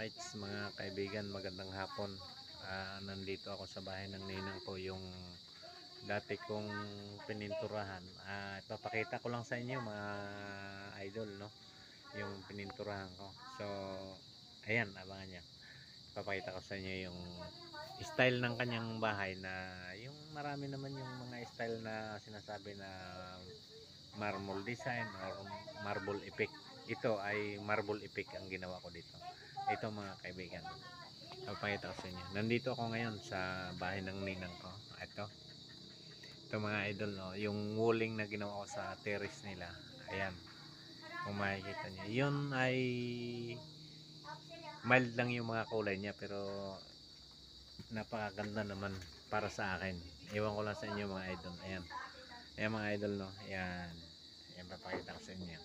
Alright mga kaibigan, magandang hapon. Nandito ako sa bahay ng ninang ko, yung dati kong pininturahan. Ipapakita ko lang sa inyo mga idol, no, yung pininturahan ko. So ayan, abangan nyo. Ipapakita ko sa inyo yung style ng kanyang bahay, na yung marami naman yung mga style na sinasabi na marble design or marble effect. Ito ay marble effect ang ginawa ko dito. Ito mga kaibigan, papakita ko sa inyo. Nandito ako ngayon sa bahay ng ninang ko. Ito mga idol, no, yung walling na ginawa ko sa terrace nila. Ayan, kung makikita nyo, yun ay mild lang yung mga kulay niya, pero napakaganda naman para sa akin. Iwan ko lang sa inyo mga idol. Ayan, ayan mga idol, no, ayan, ayan, papakita ko sa inyo.